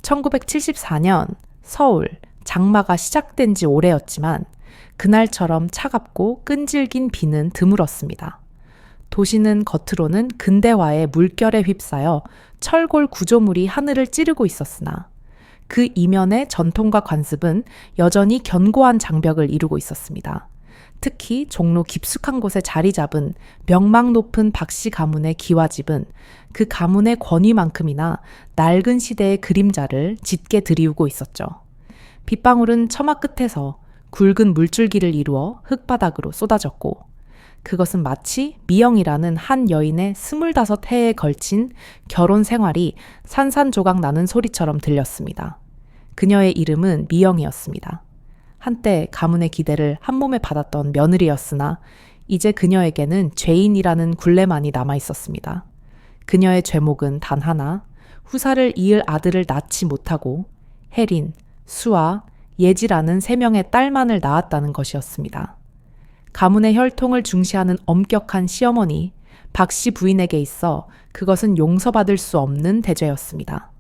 1974년 서울 장마가 시작된 지 오래였지만 그날처럼 차갑고 끈질긴 비는 드물었습니다. 도시는 겉으로는 근대화의 물결에 휩싸여 철골 구조물이 하늘을 찌르고 있었으나 그 이면의 전통과 관습은 여전히 견고한 장벽을 이루고 있었습니다. 특히 종로 깊숙한 곳에 자리 잡은 명망 높은 박씨 가문의 기와집은 그 가문의 권위만큼이나 낡은 시대의 그림자를 짙게 드리우고 있었죠. 빗방울은 처마 끝에서 굵은 물줄기를 이루어 흙바닥으로 쏟아졌고 그것은 마치 미영이라는 한 여인의 25해에 걸친 결혼 생활이 산산조각 나는 소리처럼 들렸습니다. 그녀의 이름은 미영이었습니다. 한때 가문의 기대를 한 몸에 받았던 며느리였으나 이제 그녀에게는 죄인이라는 굴레만이 남아 있었습니다. 그녀의 죄목은 단 하나, 후사를 이을 아들을 낳지 못하고 혜린, 수아, 예지라는 3명의 딸만을 낳았다는 것이었습니다. 가문의 혈통을 중시하는 엄격한 시어머니, 박씨 부인에게 있어 그것은 용서받을 수 없는 대죄였습니다.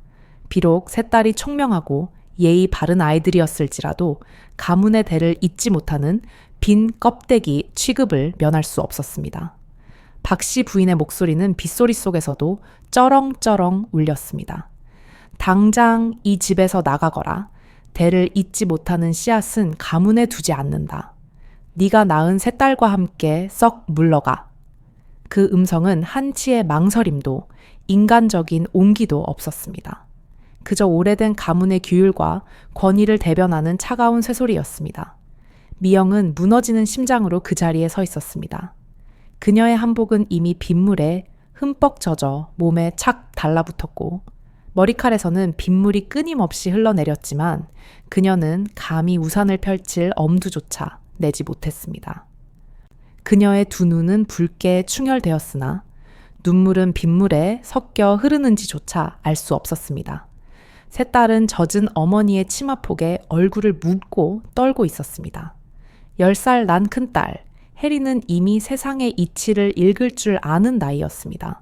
비록 세 딸이 총명하고 예의 바른 아이들이었을지라도 가문의 대를 잇지 못하는 빈 껍데기 취급을 면할 수 없었습니다. 박씨 부인의 목소리는 빗소리 속에서도 쩌렁쩌렁 울렸습니다. 당장 이 집에서 나가거라. 대를 잇지 못하는 씨앗은 가문에 두지 않는다. 네가 낳은 세 딸과 함께 썩 물러가. 그 음성은 한치의 망설임도 인간적인 온기도 없었습니다. 그저 오래된 가문의 규율과 권위를 대변하는 차가운 쇠소리였습니다. 미영은 무너지는 심장으로 그 자리에 서 있었습니다. 그녀의 한복은 이미 빗물에 흠뻑 젖어 몸에 착 달라붙었고 머리칼에서는 빗물이 끊임없이 흘러내렸지만 그녀는 감히 우산을 펼칠 엄두조차 내지 못했습니다. 그녀의 두 눈은 붉게 충혈되었으나 눈물은 빗물에 섞여 흐르는지조차 알 수 없었습니다. 세 딸은 젖은 어머니의 치마폭에 얼굴을 묻고 떨고 있었습니다. 10살 난 큰딸 혜리는 이미 세상의 이치를 읽을 줄 아는 나이였습니다.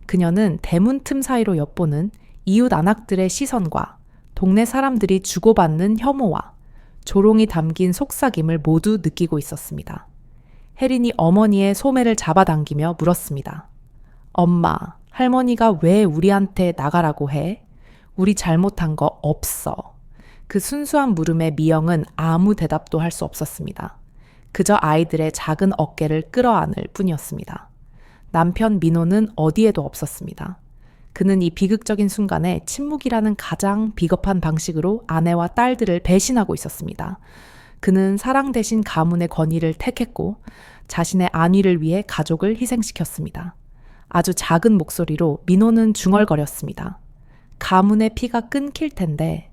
그녀는 대문 틈 사이로 엿보는 이웃 안악들의 시선과 동네 사람들이 주고받는 혐오와 조롱이 담긴 속삭임을 모두 느끼고 있었습니다. 혜린이 어머니의 소매를 잡아당기며 물었습니다. 엄마, 할머니가 왜 우리한테 나가라고 해? 우리 잘못한 거 없어. 그 순수한 물음에 미영은 아무 대답도 할 수 없었습니다. 그저 아이들의 작은 어깨를 끌어안을 뿐이었습니다. 남편 민호는 어디에도 없었습니다. 그는 이 비극적인 순간에 침묵이라는 가장 비겁한 방식으로 아내와 딸들을 배신하고 있었습니다. 그는 사랑 대신 가문의 권위를 택했고 자신의 안위를 위해 가족을 희생시켰습니다. 아주 작은 목소리로 민호는 중얼거렸습니다. 가문의 피가 끊길 텐데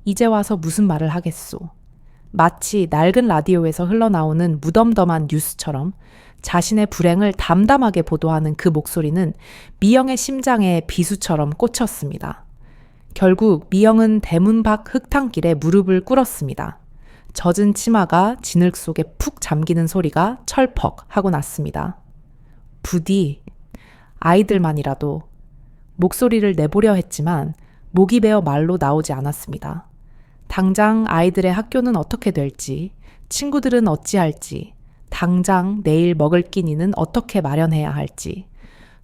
이제 와서 무슨 말을 하겠소. 마치 낡은 라디오에서 흘러나오는 무덤덤한 뉴스처럼 자신의 불행을 담담하게 보도하는 그 목소리는 미영의 심장에 비수처럼 꽂혔습니다. 결국 미영은 대문 밖 흙탕길에 무릎을 꿇었습니다. 젖은 치마가 진흙 속에 푹 잠기는 소리가 철퍽 하고 났습니다. 부디 아이들만이라도 목소리를 내보려 했지만 목이 베어 말로 나오지 않았습니다. 당장 아이들의 학교는 어떻게 될지, 친구들은 어찌할지, 당장 내일 먹을 끼니는 어떻게 마련해야 할지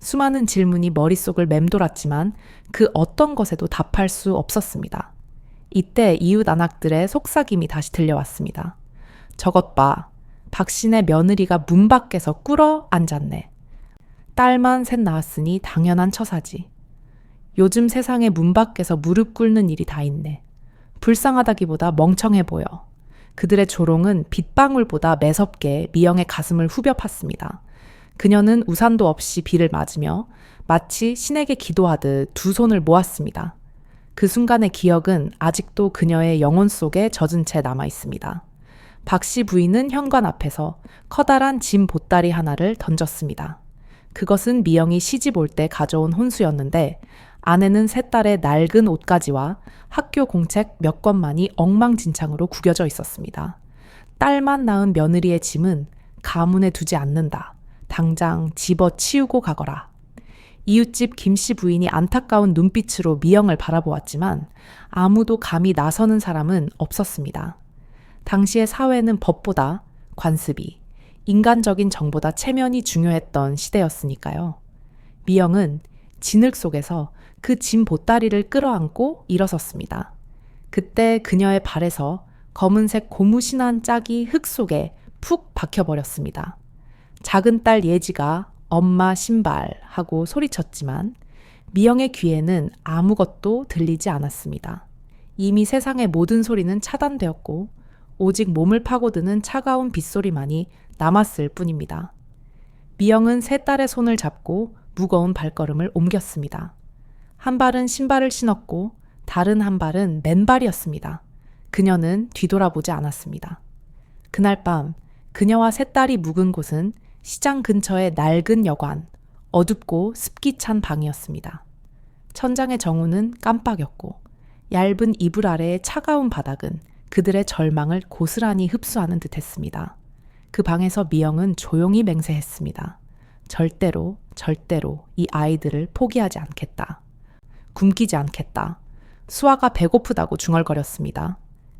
수많은 질문이 머릿속을 맴돌았지만 그 어떤 것에도 답할 수 없었습니다. 이때 이웃 안악들의 속삭임이 다시 들려왔습니다. 저것 봐. 박신의 며느리가 문 밖에서 꿇어 앉았네. 딸만 셋 낳았으니 당연한 처사지. 요즘 세상에 문 밖에서 무릎 꿇는 일이 다 있네. 불쌍하다기보다 멍청해 보여. 그들의 조롱은 빗방울보다 매섭게 미영의 가슴을 후벼 팠습니다. 그녀는 우산도 없이 비를 맞으며 마치 신에게 기도하듯 두 손을 모았습니다. 그 순간의 기억은 아직도 그녀의 영혼 속에 젖은 채 남아 있습니다. 박씨 부인은 현관 앞에서 커다란 짐 보따리 하나를 던졌습니다. 그것은 미영이 시집 올 때 가져온 혼수였는데 안에는 세 딸의 낡은 옷가지와 학교 공책 몇 권만이 엉망진창으로 구겨져 있었습니다. 딸만 낳은 며느리의 짐은 가문에 두지 않는다. 당장 집어치우고 가거라. 이웃집 김씨 부인이 안타까운 눈빛으로 미영을 바라보았지만 아무도 감히 나서는 사람은 없었습니다. 당시의 사회는 법보다 관습이, 인간적인 정보다 체면이 중요했던 시대였으니까요. 미영은 진흙 속에서 그 짐 보따리를 끌어안고 일어섰습니다. 그때 그녀의 발에서 검은색 고무신한 짝이 흙 속에 푹 박혀버렸습니다. 작은 딸 예지가 엄마 신발 하고 소리쳤지만 미영의 귀에는 아무것도 들리지 않았습니다. 이미 세상의 모든 소리는 차단되었고 오직 몸을 파고드는 차가운 빗소리만이 남았을 뿐입니다. 미영은 세 딸의 손을 잡고 무거운 발걸음을 옮겼습니다. 한 발은 신발을 신었고 다른 한 발은 맨발이었습니다. 그녀는 뒤돌아보지 않았습니다. 그날 밤 그녀와 세 딸이 묵은 곳은 시장 근처의 낡은 여관, 어둡고 습기 찬 방이었습니다. 천장의 정원은 깜빡였고 얇은 이불 아래의 차가운 바닥은 그들의 절망을 고스란히 흡수하는 듯했습니다. 그 방에서 미영은 조용히 맹세했습니다. 절대로 이 아이들을 포기하지 않겠다. 굶기지 않겠다. 수아가 배고프다고 중얼거렸습니다.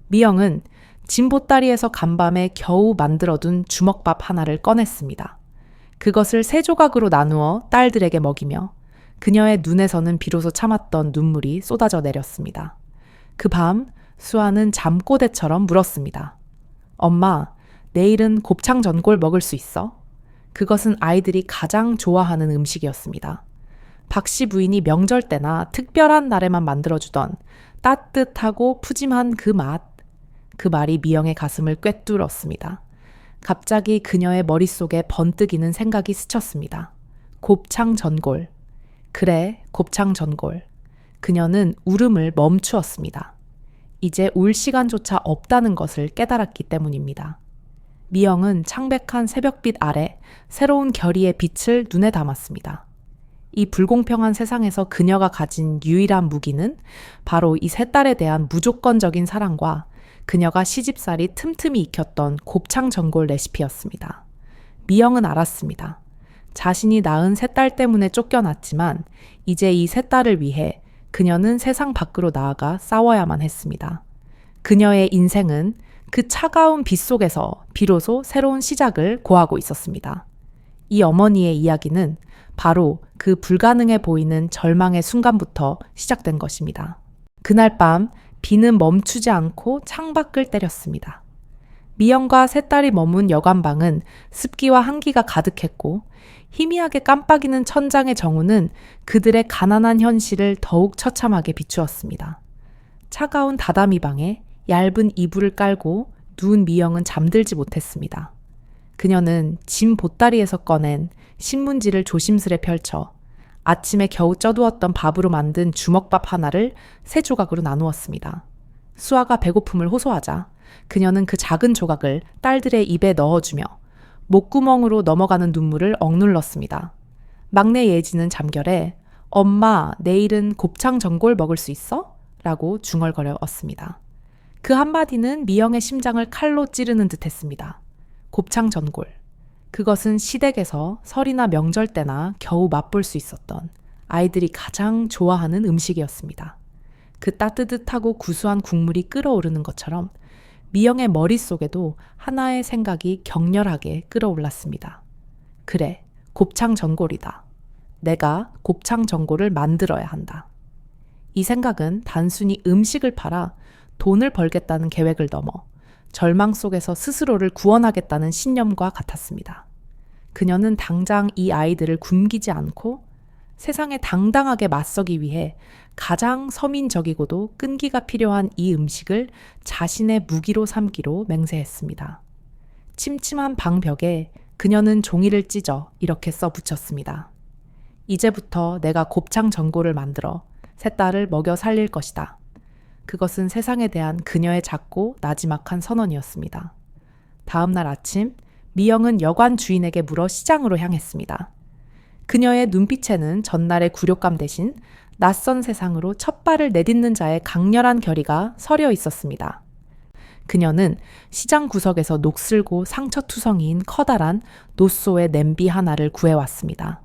미영은 짐 보따리에서 간밤에 겨우 만들어둔 주먹밥 하나를 꺼냈습니다. 그것을 세 조각으로 나누어 딸들에게 먹이며 그녀의 눈에서는 비로소 참았던 눈물이 쏟아져 내렸습니다. 그 밤 수아는 잠꼬대처럼 물었습니다. 엄마, 내일은 곱창 전골 먹을 수 있어? 그것은 아이들이 가장 좋아하는 음식이었습니다. 박씨 부인이 명절 때나 특별한 날에만 만들어주던 따뜻하고 푸짐한 그 맛, 그 말이 미영의 가슴을 꿰뚫었습니다. 갑자기 그녀의 머릿속에 번뜩이는 생각이 스쳤습니다. 곱창 전골. 그래, 곱창 전골. 그녀는 울음을 멈추었습니다. 이제 울 시간조차 없다는 것을 깨달았기 때문입니다. 미영은 창백한 새벽빛 아래 새로운 결의의 빛을 눈에 담았습니다. 이 불공평한 세상에서 그녀가 가진 유일한 무기는 바로 이 세 딸에 대한 무조건적인 사랑과 그녀가 시집살이 틈틈이 익혔던 곱창 전골 레시피였습니다. 미영은 알았습니다. 자신이 낳은 세 딸 때문에 쫓겨났지만 이제 이 세 딸을 위해 그녀는 세상 밖으로 나아가 싸워야만 했습니다. 그녀의 인생은 그 차가운 빛 속에서 비로소 새로운 시작을 고하고 있었습니다. 이 어머니의 이야기는 바로 그 불가능해 보이는 절망의 순간부터 시작된 것입니다. 그날 밤 비는 멈추지 않고 창밖을 때렸습니다. 미영과 세 딸이 머문 여관방은 습기와 한기가 가득했고 희미하게 깜빡이는 천장의 정우는 그들의 가난한 현실을 더욱 처참하게 비추었습니다. 차가운 다다미 방에 얇은 이불을 깔고 누운 미영은 잠들지 못했습니다. 그녀는 짐 보따리에서 꺼낸 신문지를 조심스레 펼쳐 아침에 겨우 쪄두었던 밥으로 만든 주먹밥 하나를 세 조각으로 나누었습니다. 수아가 배고픔을 호소하자 그녀는 그 작은 조각을 딸들의 입에 넣어주며 목구멍으로 넘어가는 눈물을 억눌렀습니다. 막내 예지는 잠결에 엄마, 내일은 곱창 전골 먹을 수 있어? 라고 중얼거렸습니다. 그 한마디는 미영의 심장을 칼로 찌르는 듯했습니다. 곱창 전골. 그것은 시댁에서 설이나 명절 때나 겨우 맛볼 수 있었던 아이들이 가장 좋아하는 음식이었습니다. 그 따뜻하고 구수한 국물이 끓어오르는 것처럼 미영의 머릿속에도 하나의 생각이 격렬하게 끌어올랐습니다. 그래, 곱창 전골이다. 내가 곱창 전골을 만들어야 한다. 이 생각은 단순히 음식을 팔아 돈을 벌겠다는 계획을 넘어 절망 속에서 스스로를 구원하겠다는 신념과 같았습니다. 그녀는 당장 이 아이들을 굶기지 않고 세상에 당당하게 맞서기 위해 가장 서민적이고도 끈기가 필요한 이 음식을 자신의 무기로 삼기로 맹세했습니다. 침침한 방벽에 그녀는 종이를 찢어 이렇게 써붙였습니다. 이제부터 내가 곱창 전골을 만들어 세 딸을 먹여 살릴 것이다. 그것은 세상에 대한 그녀의 작고 나지막한 선언이었습니다. 다음 날 아침 미영은 여관 주인에게 물어 시장으로 향했습니다. 그녀의 눈빛에는 전날의 굴욕감 대신 낯선 세상으로 첫 발을 내딛는 자의 강렬한 결의가 서려 있었습니다. 그녀는 시장 구석에서 녹슬고 상처투성이인 커다란 노소의 냄비 하나를 구해왔습니다.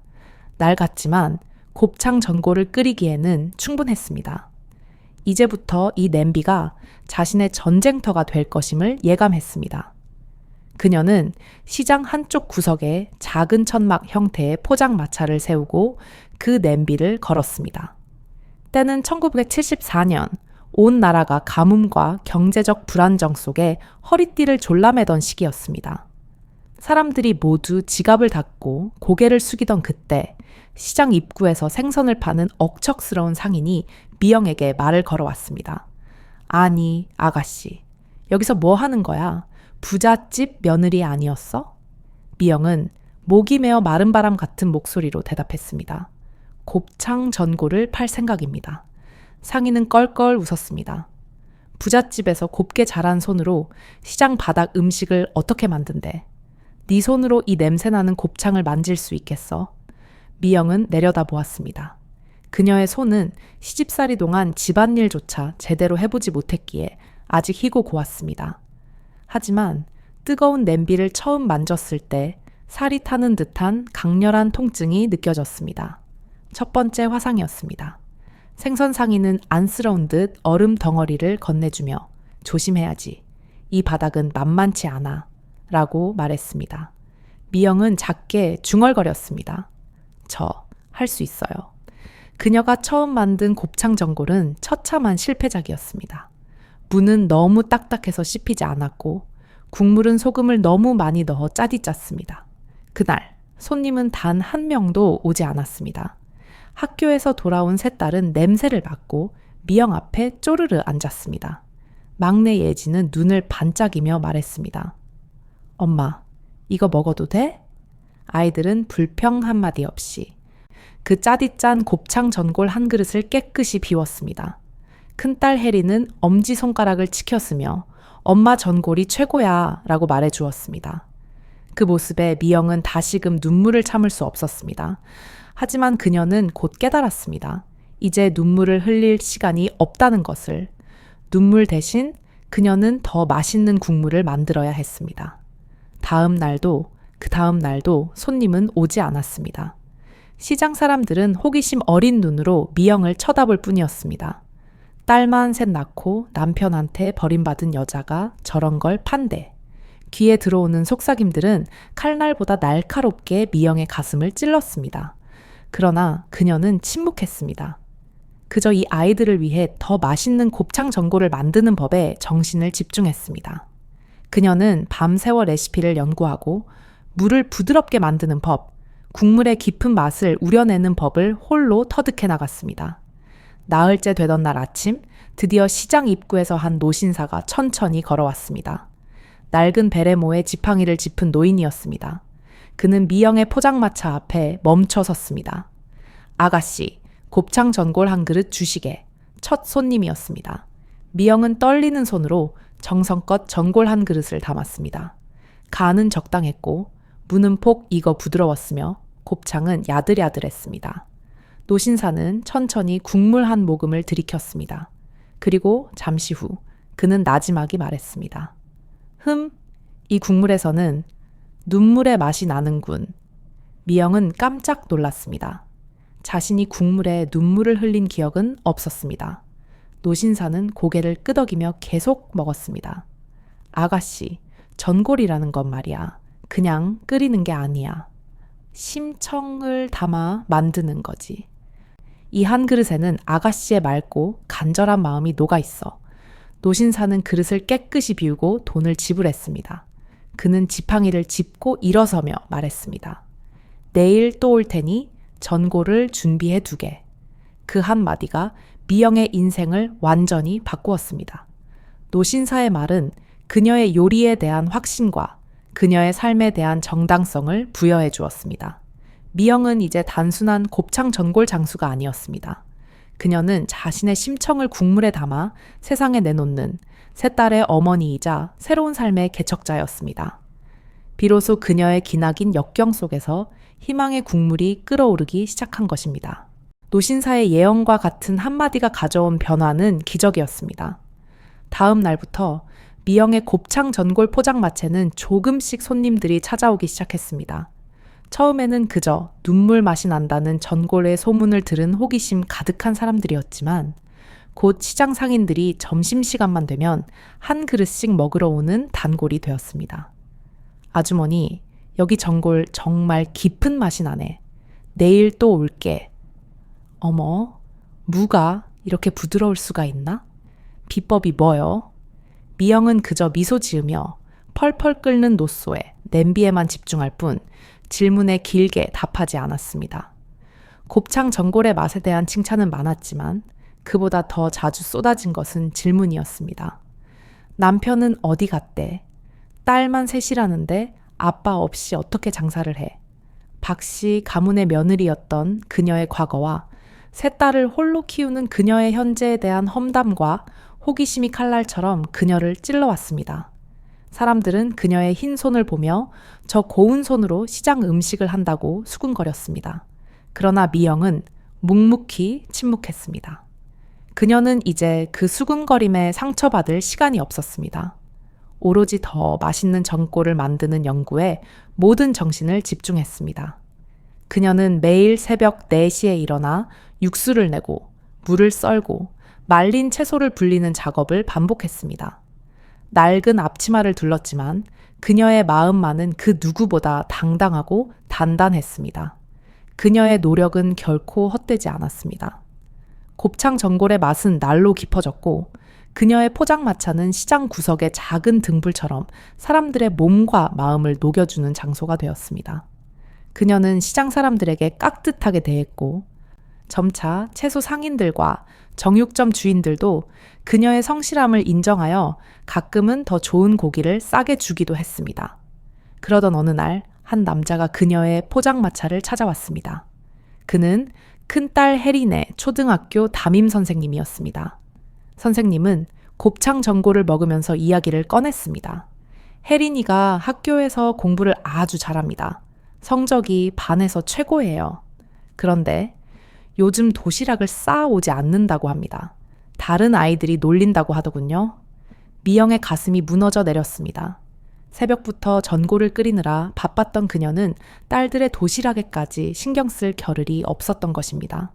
낡았지만 곱창 전골을 끓이기에는 충분했습니다. 이제부터 이 냄비가 자신의 전쟁터가 될 것임을 예감했습니다. 그녀는 시장 한쪽 구석에 작은 천막 형태의 포장마차를 세우고 그 냄비를 걸었습니다. 때는 1974년, 온 나라가 가뭄과 경제적 불안정 속에 허리띠를 졸라매던 시기였습니다. 사람들이 모두 지갑을 닫고 고개를 숙이던 그때 시장 입구에서 생선을 파는 억척스러운 상인이 미영에게 말을 걸어왔습니다. 아니, 아가씨, 여기서 뭐 하는 거야? 부잣집 며느리 아니었어? 미영은 목이 메어 마른 바람 같은 목소리로 대답했습니다. 곱창 전골을 팔 생각입니다. 상인은 껄껄 웃었습니다. 부잣집에서 곱게 자란 손으로 시장 바닥 음식을 어떻게 만든대? 네 손으로 이 냄새나는 곱창을 만질 수 있겠어? 미영은 내려다보았습니다. 그녀의 손은 시집살이 동안 집안일조차 제대로 해보지 못했기에 아직 희고 고왔습니다. 하지만 뜨거운 냄비를 처음 만졌을 때 살이 타는 듯한 강렬한 통증이 느껴졌습니다. 첫 번째 화상이었습니다. 생선 상인은 안쓰러운 듯 얼음 덩어리를 건네주며 조심해야지. 이 바닥은 만만치 않아. 라고 말했습니다. 미영은 작게 중얼거렸습니다. 저 할 수 있어요. 그녀가 처음 만든 곱창 전골은 처참한 실패작이었습니다. 무는 너무 딱딱해서 씹히지 않았고 국물은 소금을 너무 많이 넣어 짜디 짰습니다. 그날 손님은 단 한 명도 오지 않았습니다. 학교에서 돌아온 세 딸은 냄새를 맡고 미영 앞에 쪼르르 앉았습니다. 막내 예지는 눈을 반짝이며 말했습니다. 엄마, 이거 먹어도 돼? 아이들은 불평 한마디 없이 그 짜디 짠 곱창 전골 한 그릇을 깨끗이 비웠습니다. 큰딸 혜리는 엄지손가락을 치켰으며 엄마 전골이 최고야 라고 말해 주었습니다. 그 모습에 미영은 다시금 눈물을 참을 수 없었습니다. 하지만 그녀는 곧 깨달았습니다. 이제 눈물을 흘릴 시간이 없다는 것을. 눈물 대신 그녀는 더 맛있는 국물을 만들어야 했습니다. 다음 날도 그 다음 날도 손님은 오지 않았습니다. 시장 사람들은 호기심 어린 눈으로 미영을 쳐다볼 뿐이었습니다. 딸만 셋 낳고 남편한테 버림받은 여자가 저런 걸 판대. 귀에 들어오는 속삭임들은 칼날보다 날카롭게 미영의 가슴을 찔렀습니다. 그러나 그녀는 침묵했습니다. 그저 이 아이들을 위해 더 맛있는 곱창 전골을 만드는 법에 정신을 집중했습니다. 그녀는 밤새워 레시피를 연구하고 물을 부드럽게 만드는 법, 국물의 깊은 맛을 우려내는 법을 홀로 터득해 나갔습니다. 나흘째 되던 날 아침, 드디어 시장 입구에서 한 노신사가 천천히 걸어왔습니다. 낡은 베레모에 지팡이를 짚은 노인이었습니다. 그는 미영의 포장마차 앞에 멈춰 섰습니다. 아가씨, 곱창 전골 한 그릇 주시게. 첫 손님이었습니다. 미영은 떨리는 손으로 정성껏 전골 한 그릇을 담았습니다. 간은 적당했고 무는 폭 익어 부드러웠으며 곱창은 야들야들했습니다. 노신사는 천천히 국물 한 모금을 들이켰습니다. 그리고 잠시 후 그는 나지막이 말했습니다. 이 국물에서는 눈물의 맛이 나는군. 미영은 깜짝 놀랐습니다. 자신이 국물에 눈물을 흘린 기억은 없었습니다. 노신사는 고개를 끄덕이며 계속 먹었습니다. 아가씨, 전골이라는 건 말이야. 그냥 끓이는 게 아니야. 심청을 담아 만드는 거지. 이 한 그릇에는 아가씨의 맑고 간절한 마음이 녹아있어. 노신사는 그릇을 깨끗이 비우고 돈을 지불했습니다. 그는 지팡이를 짚고 일어서며 말했습니다. 내일 또 올 테니 전골을 준비해 두게. 그 한마디가 미영의 인생을 완전히 바꾸었습니다. 노신사의 말은 그녀의 요리에 대한 확신과 그녀의 삶에 대한 정당성을 부여해 주었습니다. 미영은 이제 단순한 곱창 전골 장수가 아니었습니다. 그녀는 자신의 심청을 국물에 담아 세상에 내놓는 세 딸의 어머니이자 새로운 삶의 개척자였습니다. 비로소 그녀의 기나긴 역경 속에서 희망의 국물이 끓어오르기 시작한 것입니다. 노신사의 예언과 같은 한마디가 가져온 변화는 기적이었습니다. 다음 날부터 미영의 곱창 전골 포장마차는 조금씩 손님들이 찾아오기 시작했습니다. 처음에는 그저 눈물 맛이 난다는 전골의 소문을 들은 호기심 가득한 사람들이었지만 곧 시장 상인들이 점심시간만 되면 한 그릇씩 먹으러 오는 단골이 되었습니다. 아주머니, 여기 전골 정말 깊은 맛이 나네. 내일 또 올게. 어머, 무가 이렇게 부드러울 수가 있나? 비법이 뭐요? 미영은 그저 미소 지으며 펄펄 끓는 노소에 냄비에만 집중할 뿐 질문에 길게 답하지 않았습니다. 곱창 전골의 맛에 대한 칭찬은 많았지만 그보다 더 자주 쏟아진 것은 질문이었습니다. 남편은 어디 갔대? 딸만 셋이라는데 아빠 없이 어떻게 장사를 해? 박씨 가문의 며느리였던 그녀의 과거와 세 딸을 홀로 키우는 그녀의 현재에 대한 험담과 호기심이 칼날처럼 그녀를 찔러왔습니다. 사람들은 그녀의 흰 손을 보며 저 고운 손으로 시장 음식을 한다고 수군거렸습니다. 그러나 미영은 묵묵히 침묵했습니다. 그녀는 이제 그 수군거림에 상처받을 시간이 없었습니다. 오로지 더 맛있는 전골을 만드는 연구에 모든 정신을 집중했습니다. 그녀는 매일 새벽 4시에 일어나 육수를 내고 물을 썰고 말린 채소를 불리는 작업을 반복했습니다. 낡은 앞치마를 둘렀지만 그녀의 마음만은 그 누구보다 당당하고 단단했습니다. 그녀의 노력은 결코 헛되지 않았습니다. 곱창 전골의 맛은 날로 깊어졌고 그녀의 포장마차는 시장 구석의 작은 등불처럼 사람들의 몸과 마음을 녹여주는 장소가 되었습니다. 그녀는 시장 사람들에게 깍듯하게 대했고 점차 채소 상인들과 정육점 주인들도 그녀의 성실함을 인정하여 가끔은 더 좋은 고기를 싸게 주기도 했습니다. 그러던 어느 날 한 남자가 그녀의 포장마차를 찾아왔습니다. 그는 큰딸 혜린의 초등학교 담임 선생님이었습니다. 선생님은 곱창 전골을 먹으면서 이야기를 꺼냈습니다. 혜린이가 학교에서 공부를 아주 잘합니다. 성적이 반에서 최고예요. 그런데 요즘 도시락을 쌓아오지 않는다고 합니다. 다른 아이들이 놀린다고 하더군요. 미영의 가슴이 무너져 내렸습니다. 새벽부터 전골을 끓이느라 바빴던 그녀는 딸들의 도시락에까지 신경 쓸 겨를이 없었던 것입니다.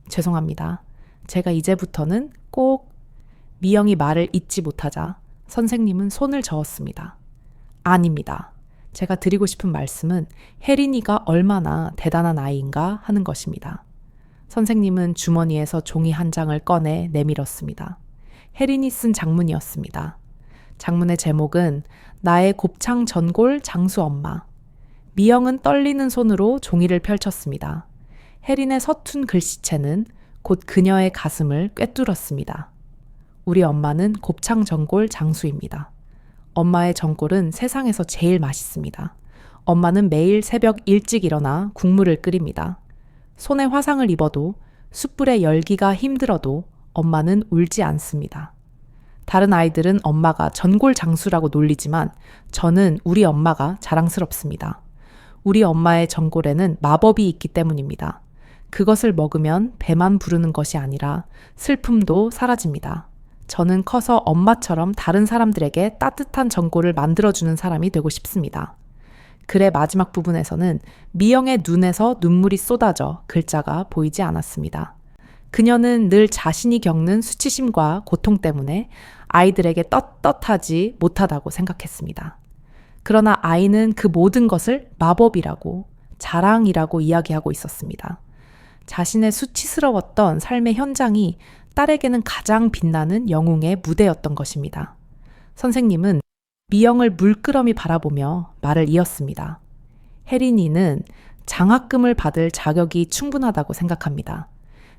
죄송합니다. 제가 이제부터는 꼭... 미영이 말을 잇지 못하자 선생님은 손을 저었습니다. 아닙니다. 제가 드리고 싶은 말씀은 혜린이가 얼마나 대단한 아이인가 하는 것입니다. 선생님은 주머니에서 종이 한 장을 꺼내 내밀었습니다. 혜린이 쓴 장문이었습니다. 장문의 제목은 나의 곱창 전골 장수 엄마. 미영은 떨리는 손으로 종이를 펼쳤습니다. 혜린의 서툰 글씨체는 곧 그녀의 가슴을 꿰뚫었습니다. 우리 엄마는 곱창 전골 장수입니다. 엄마의 전골은 세상에서 제일 맛있습니다. 엄마는 매일 새벽 일찍 일어나 국물을 끓입니다. 손에 화상을 입어도 숯불의 열기가 힘들어도 엄마는 울지 않습니다. 다른 아이들은 엄마가 전골 장수라고 놀리지만 저는 우리 엄마가 자랑스럽습니다. 우리 엄마의 전골에는 마법이 있기 때문입니다. 그것을 먹으면 배만 부르는 것이 아니라 슬픔도 사라집니다. 저는 커서 엄마처럼 다른 사람들에게 따뜻한 전골을 만들어주는 사람이 되고 싶습니다. 글의 마지막 부분에서는 미영의 눈에서 눈물이 쏟아져 글자가 보이지 않았습니다. 그녀는 늘 자신이 겪는 수치심과 고통 때문에 아이들에게 떳떳하지 못하다고 생각했습니다. 그러나 아이는 그 모든 것을 마법이라고, 자랑이라고 이야기하고 있었습니다. 자신의 수치스러웠던 삶의 현장이 딸에게는 가장 빛나는 영웅의 무대였던 것입니다. 선생님은 미영을 물끄러미 바라보며 말을 이었습니다. 혜린이는 장학금을 받을 자격이 충분하다고 생각합니다.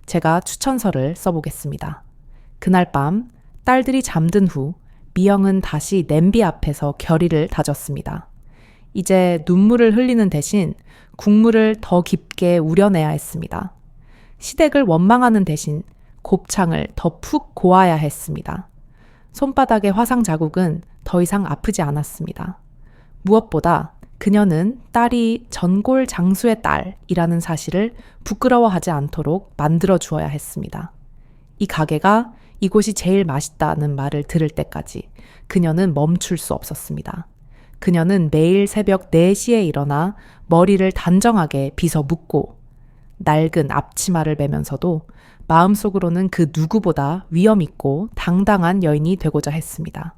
제가 추천서를 써보겠습니다. 그날 밤 딸들이 잠든 후 미영은 다시 냄비 앞에서 결의를 다졌습니다. 이제 눈물을 흘리는 대신 국물을 더 깊게 우려내야 했습니다. 시댁을 원망하는 대신 곱창을 더 푹 고아야 했습니다. 손바닥의 화상 자국은 더 이상 아프지 않았습니다. 무엇보다 그녀는 딸이 전골 장수의 딸이라는 사실을 부끄러워하지 않도록 만들어 주어야 했습니다. 이 가게가 이곳이 제일 맛있다는 말을 들을 때까지 그녀는 멈출 수 없었습니다. 그녀는 매일 새벽 4시에 일어나 머리를 단정하게 빗어 묶고 낡은 앞치마를 매면서도 마음속으로는 그 누구보다 위엄있고 당당한 여인이 되고자 했습니다.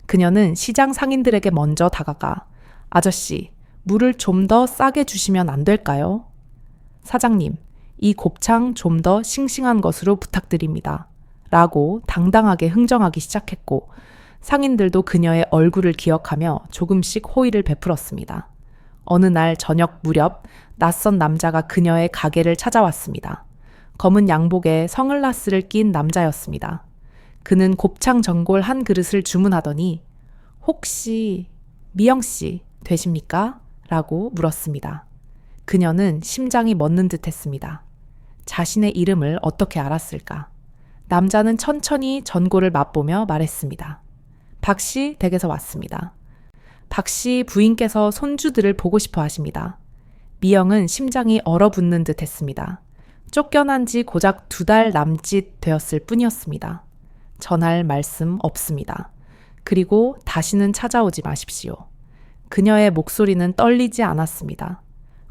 그녀는 시장 상인들에게 먼저 다가가 아저씨, 물을 좀 더 싸게 주시면 안 될까요? 사장님, 이 곱창 좀 더 싱싱한 것으로 부탁드립니다. 라고 당당하게 흥정하기 시작했고 상인들도 그녀의 얼굴을 기억하며 조금씩 호의를 베풀었습니다. 어느 날 저녁 무렵 낯선 남자가 그녀의 가게를 찾아왔습니다. 검은 양복에 선글라스를 낀 남자였습니다. 그는 곱창 전골 한 그릇을 주문하더니 혹시 미영씨 되십니까? 라고 물었습니다. 그녀는 심장이 멎는 듯 했습니다. 자신의 이름을 어떻게 알았을까? 남자는 천천히 전골을 맛보며 말했습니다. 박씨 댁에서 왔습니다. 박씨 부인께서 손주들을 보고 싶어 하십니다. 미영은 심장이 얼어붙는 듯 했습니다. 쫓겨난 지 고작 2달 남짓 되었을 뿐이었습니다. 전할 말씀 없습니다. 그리고 다시는 찾아오지 마십시오. 그녀의 목소리는 떨리지 않았습니다.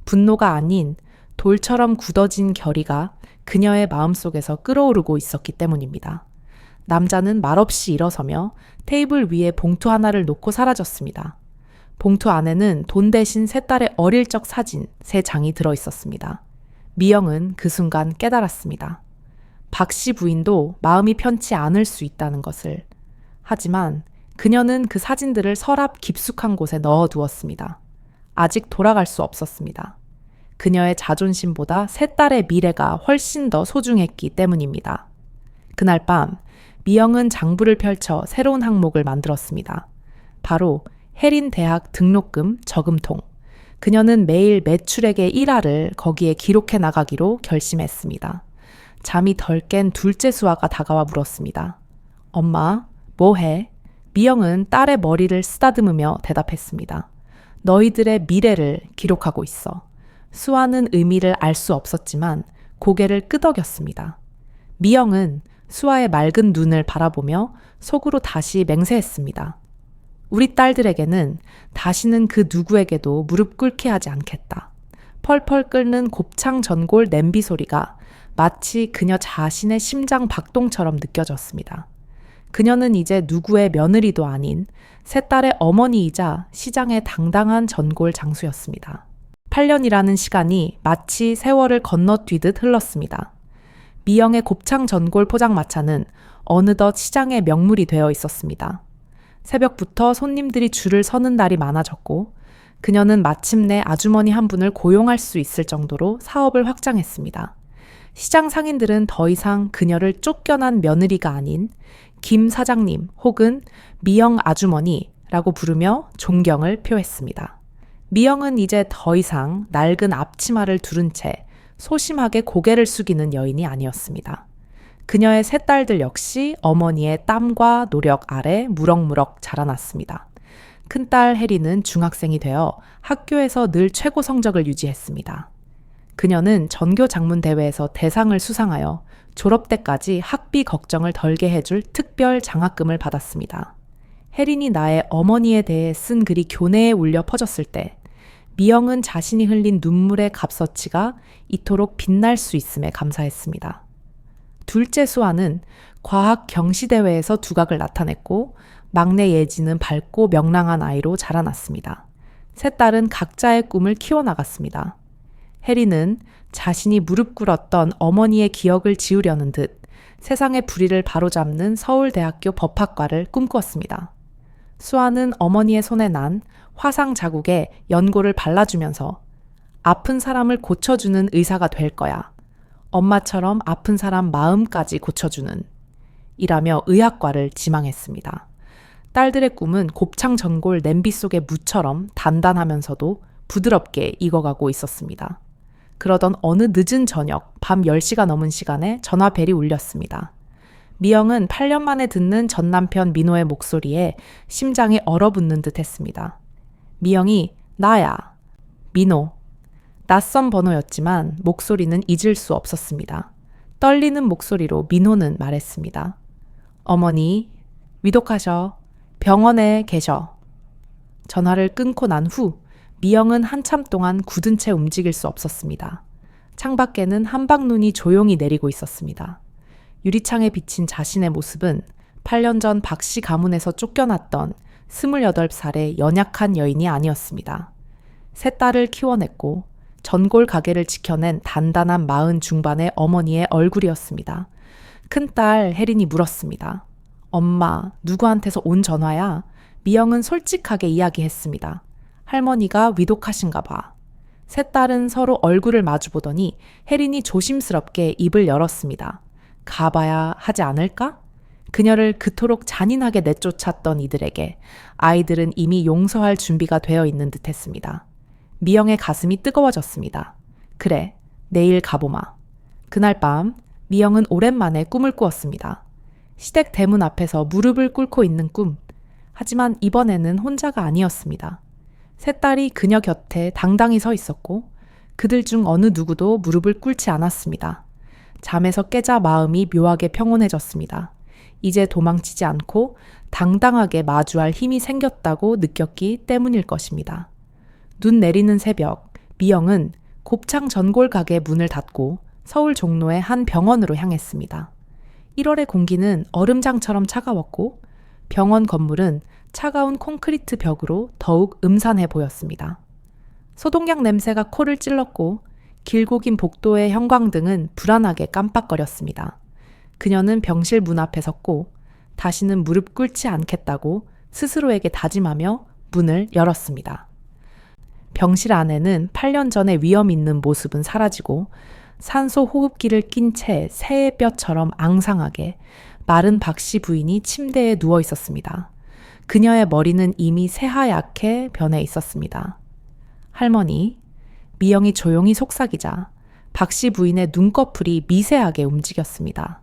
분노가 아닌 돌처럼 굳어진 결의가 그녀의 마음속에서 끓어오르고 있었기 때문입니다. 남자는 말없이 일어서며 테이블 위에 봉투 하나를 놓고 사라졌습니다. 봉투 안에는 돈 대신 세 딸의 어릴 적 사진 3장이 들어 있었습니다. 미영은 그 순간 깨달았습니다. 박씨 부인도 마음이 편치 않을 수 있다는 것을. 하지만 그녀는 그 사진들을 서랍 깊숙한 곳에 넣어두었습니다. 아직 돌아갈 수 없었습니다. 그녀의 자존심보다 세 딸의 미래가 훨씬 더 소중했기 때문입니다. 그날 밤 미영은 장부를 펼쳐 새로운 항목을 만들었습니다. 바로 해린 대학 등록금 저금통. 그녀는 매일 매출액의 1화를 거기에 기록해 나가기로 결심했습니다. 잠이 덜 깬 둘째 수아가 다가와 물었습니다. 엄마, 뭐 해? 미영은 딸의 머리를 쓰다듬으며 대답했습니다. 너희들의 미래를 기록하고 있어. 수아는 의미를 알 수 없었지만 고개를 끄덕였습니다. 미영은 수아의 맑은 눈을 바라보며 속으로 다시 맹세했습니다. 우리 딸들에게는 다시는 그 누구에게도 무릎 꿇게 하지 않겠다. 펄펄 끓는 곱창 전골 냄비 소리가 마치 그녀 자신의 심장 박동처럼 느껴졌습니다. 그녀는 이제 누구의 며느리도 아닌 세 딸의 어머니이자 시장의 당당한 전골 장수였습니다. 8년이라는 시간이 마치 세월을 건너뛰듯 흘렀습니다. 미영의 곱창 전골 포장마차는 어느덧 시장의 명물이 되어 있었습니다. 새벽부터 손님들이 줄을 서는 날이 많아졌고 그녀는 마침내 아주머니 한 분을 고용할 수 있을 정도로 사업을 확장했습니다. 시장 상인들은 더 이상 그녀를 쫓겨난 며느리가 아닌 김 사장님 혹은 미영 아주머니라고 부르며 존경을 표했습니다. 미영은 이제 더 이상 낡은 앞치마를 두른 채 소심하게 고개를 숙이는 여인이 아니었습니다. 그녀의 세 딸들 역시 어머니의 땀과 노력 아래 무럭무럭 자라났습니다. 큰딸 혜리는 중학생이 되어 학교에서 늘 최고 성적을 유지했습니다. 그녀는 전교 장문 대회에서 대상을 수상하여 졸업 때까지 학비 걱정을 덜게 해줄 특별 장학금을 받았습니다. 혜린이 나의 어머니에 대해 쓴 글이 교내에 울려 퍼졌을 때 미영은 자신이 흘린 눈물의 값어치가 이토록 빛날 수 있음에 감사했습니다. 둘째 수아는 과학 경시대회에서 두각을 나타냈고 막내 예지는 밝고 명랑한 아이로 자라났습니다. 세 딸은 각자의 꿈을 키워나갔습니다. 혜리는 자신이 무릎 꿇었던 어머니의 기억을 지우려는 듯 세상의 불의를 바로잡는 서울대학교 법학과를 꿈꾸었습니다. 수아는 어머니의 손에 난 화상 자국에 연고를 발라주면서 아픈 사람을 고쳐주는 의사가 될 거야. 엄마처럼 아픈 사람 마음까지 고쳐주는 이라며 의학과를 지망했습니다. 딸들의 꿈은 곱창 전골 냄비 속의 무처럼 단단하면서도 부드럽게 익어가고 있었습니다. 그러던 어느 늦은 저녁 밤 10시가 넘은 시간에 전화벨이 울렸습니다. 미영은 8년 만에 듣는 전 남편 민호의 목소리에 심장이 얼어붙는 듯 했습니다. 미영이 나야. 민호. 낯선 번호였지만 목소리는 잊을 수 없었습니다. 떨리는 목소리로 민호는 말했습니다. 어머니, 위독하셔. 병원에 계셔. 전화를 끊고 난 후 미영은 한참 동안 굳은 채 움직일 수 없었습니다. 창밖에는 한방눈이 조용히 내리고 있었습니다. 유리창에 비친 자신의 모습은 8년 전 박씨 가문에서 쫓겨났던 28살의 연약한 여인이 아니었습니다. 세 딸을 키워냈고 전골 가게를 지켜낸 단단한 40 중반의 어머니의 얼굴이었습니다. 큰딸 혜린이 물었습니다. 엄마, 누구한테서 온 전화야? 미영은 솔직하게 이야기했습니다. 할머니가 위독하신가 봐. 세 딸은 서로 얼굴을 마주보더니 혜린이 조심스럽게 입을 열었습니다. 가봐야 하지 않을까? 그녀를 그토록 잔인하게 내쫓았던 이들에게 아이들은 이미 용서할 준비가 되어 있는 듯했습니다. 미영의 가슴이 뜨거워졌습니다. 그래, 내일 가보마. 그날 밤 미영은 오랜만에 꿈을 꾸었습니다. 시댁 대문 앞에서 무릎을 꿇고 있는 꿈. 하지만 이번에는 혼자가 아니었습니다. 세 딸이 그녀 곁에 당당히 서 있었고 그들 중 어느 누구도 무릎을 꿇지 않았습니다. 잠에서 깨자 마음이 묘하게 평온해졌습니다. 이제 도망치지 않고 당당하게 마주할 힘이 생겼다고 느꼈기 때문일 것입니다. 눈 내리는 새벽, 미영은 곱창 전골 가게 문을 닫고 서울 종로의 한 병원으로 향했습니다. 1월의 공기는 얼음장처럼 차가웠고 병원 건물은 차가운 콘크리트 벽으로 더욱 음산해 보였습니다. 소독약 냄새가 코를 찔렀고 길고 긴 복도의 형광등은 불안하게 깜빡거렸습니다. 그녀는 병실 문 앞에 섰고 다시는 무릎 꿇지 않겠다고 스스로에게 다짐하며 문을 열었습니다. 병실 안에는 8년 전의 위험 있는 모습은 사라지고 산소 호흡기를 낀 채 새의 뼈처럼 앙상하게 마른 박씨 부인이 침대에 누워 있었습니다. 그녀의 머리는 이미 새하얗게 변해 있었습니다. 할머니, 미영이 조용히 속삭이자 박씨 부인의 눈꺼풀이 미세하게 움직였습니다.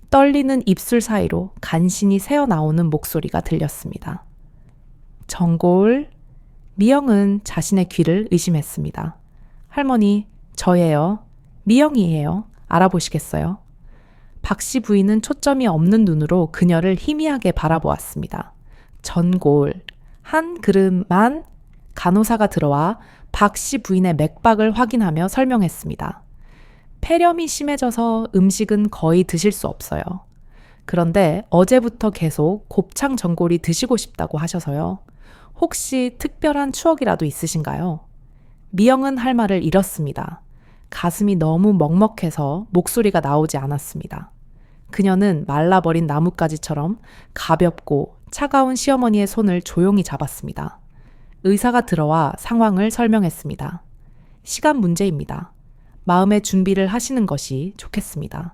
떨리는 입술 사이로 간신히 새어나오는 목소리가 들렸습니다. 전골, 미영은 자신의 귀를 의심했습니다. 할머니, 저예요. 미영이에요. 알아보시겠어요? 박씨 부인은 초점이 없는 눈으로 그녀를 희미하게 바라보았습니다. 전골, 한 그릇만 간호사가 들어와 박씨 부인의 맥박을 확인하며 설명했습니다. 폐렴이 심해져서 음식은 거의 드실 수 없어요. 그런데 어제부터 계속 곱창 전골이 드시고 싶다고 하셔서요. 혹시 특별한 추억이라도 있으신가요? 미영은 할 말을 잃었습니다. 가슴이 너무 먹먹해서 목소리가 나오지 않았습니다. 그녀는 말라버린 나뭇가지처럼 가볍고 차가운 시어머니의 손을 조용히 잡았습니다. 의사가 들어와 상황을 설명했습니다. 시간 문제입니다. 마음의 준비를 하시는 것이 좋겠습니다.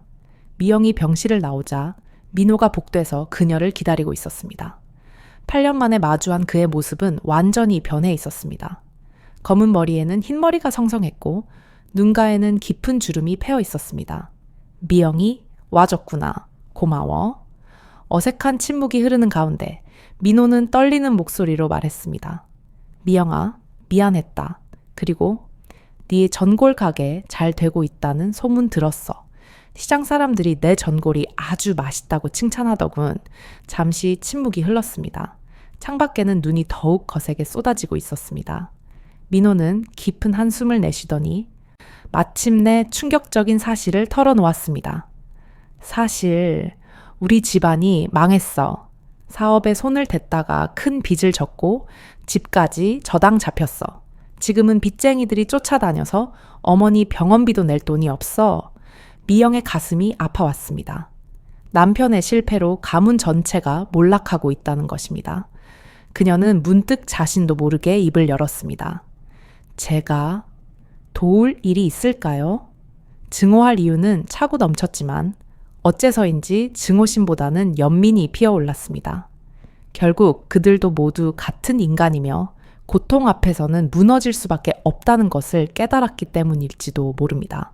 미영이 병실을 나오자 민호가 복도에서 그녀를 기다리고 있었습니다. 8년 만에 마주한 그의 모습은 완전히 변해 있었습니다. 검은 머리에는 흰머리가 성성했고 눈가에는 깊은 주름이 패어 있었습니다. 미영이 와줬구나. 고마워. 어색한 침묵이 흐르는 가운데 민호는 떨리는 목소리로 말했습니다. 미영아, 미안했다. 그리고 네 전골 가게 잘 되고 있다는 소문 들었어. 시장 사람들이 내 전골이 아주 맛있다고 칭찬하더군. 잠시 침묵이 흘렀습니다. 창밖에는 눈이 더욱 거세게 쏟아지고 있었습니다. 민호는 깊은 한숨을 내쉬더니 마침내 충격적인 사실을 털어놓았습니다. 사실 우리 집안이 망했어. 사업에 손을 댔다가 큰 빚을 졌고 집까지 저당 잡혔어. 지금은 빚쟁이들이 쫓아다녀서 어머니 병원비도 낼 돈이 없어. 미영의 가슴이 아파왔습니다. 남편의 실패로 가문 전체가 몰락하고 있다는 것입니다. 그녀는 문득 자신도 모르게 입을 열었습니다. 제가 도울 일이 있을까요? 증오할 이유는 차고 넘쳤지만 어째서인지 증오심보다는 연민이 피어올랐습니다. 결국 그들도 모두 같은 인간이며 고통 앞에서는 무너질 수밖에 없다는 것을 깨달았기 때문일지도 모릅니다.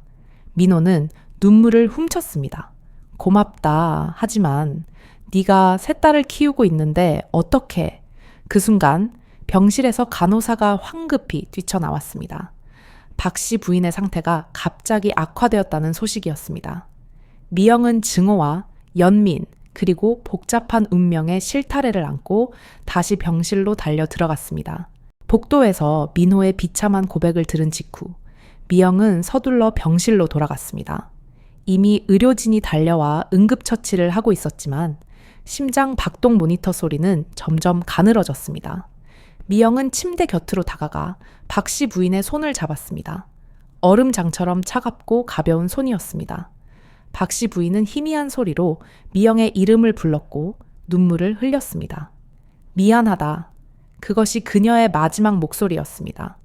민호는 눈물을 훔쳤습니다. 고맙다. 하지만 네가 세 딸을 키우고 있는데 어떻게? 그 순간 병실에서 간호사가 황급히 뛰쳐나왔습니다. 박씨 부인의 상태가 갑자기 악화되었다는 소식이었습니다. 미영은 증오와 연민 그리고 복잡한 운명의 실타래를 안고 다시 병실로 달려 들어갔습니다. 복도에서 민호의 비참한 고백을 들은 직후 미영은 서둘러 병실로 돌아갔습니다. 이미 의료진이 달려와 응급처치를 하고 있었지만 심장 박동 모니터 소리는 점점 가늘어졌습니다. 미영은 침대 곁으로 다가가 박 씨 부인의 손을 잡았습니다. 얼음장처럼 차갑고 가벼운 손이었습니다. 박 씨 부인은 희미한 소리로 미영의 이름을 불렀고 눈물을 흘렸습니다. 미안하다. 그것이 그녀의 마지막 목소리였습니다.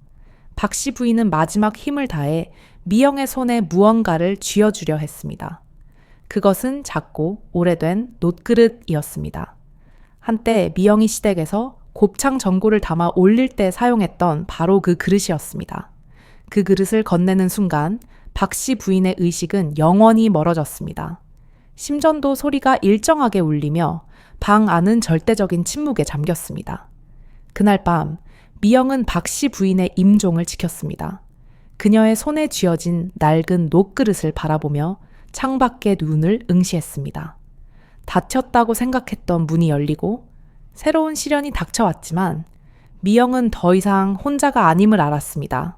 박 씨 부인은 마지막 힘을 다해 미영의 손에 무언가를 쥐어주려 했습니다. 그것은 작고 오래된 놋그릇이었습니다. 한때 미영이 시댁에서 곱창 전골을 담아 올릴 때 사용했던 바로 그 그릇이었습니다. 그 그릇을 건네는 순간 박 씨 부인의 의식은 영원히 멀어졌습니다. 심전도 소리가 일정하게 울리며 방 안은 절대적인 침묵에 잠겼습니다. 그날 밤 미영은 박 씨 부인의 임종을 지켰습니다. 그녀의 손에 쥐어진 낡은 놋그릇을 바라보며 창밖의 눈을 응시했습니다. 닫혔다고 생각했던 문이 열리고 새로운 시련이 닥쳐왔지만 미영은 더 이상 혼자가 아님을 알았습니다.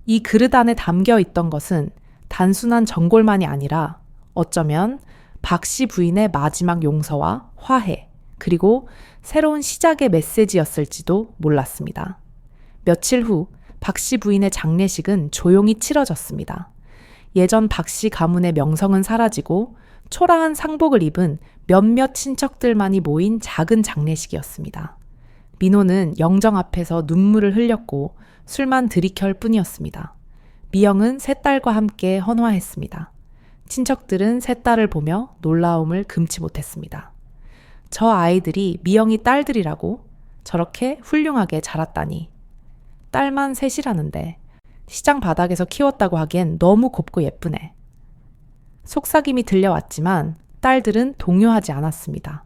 이 그릇 안에 담겨 있던 것은 단순한 전골만이 아니라 어쩌면 박 씨 부인의 마지막 용서와 화해, 그리고 새로운 시작의 메시지였을지도 몰랐습니다. 며칠 후 박 씨 부인의 장례식은 조용히 치러졌습니다. 예전 박 씨 가문의 명성은 사라지고 초라한 상복을 입은 몇몇 친척들만이 모인 작은 장례식이었습니다. 민호는 영정 앞에서 눈물을 흘렸고 술만 들이켤 뿐이었습니다. 미영은 세 딸과 함께 헌화했습니다. 친척들은 세 딸을 보며 놀라움을 금치 못했습니다. 저 아이들이 미영이 딸들이라고 저렇게 훌륭하게 자랐다니. 딸만 셋이라는데 시장 바닥에서 키웠다고 하기엔 너무 곱고 예쁘네. 속삭임이 들려왔지만 딸들은 동요하지 않았습니다.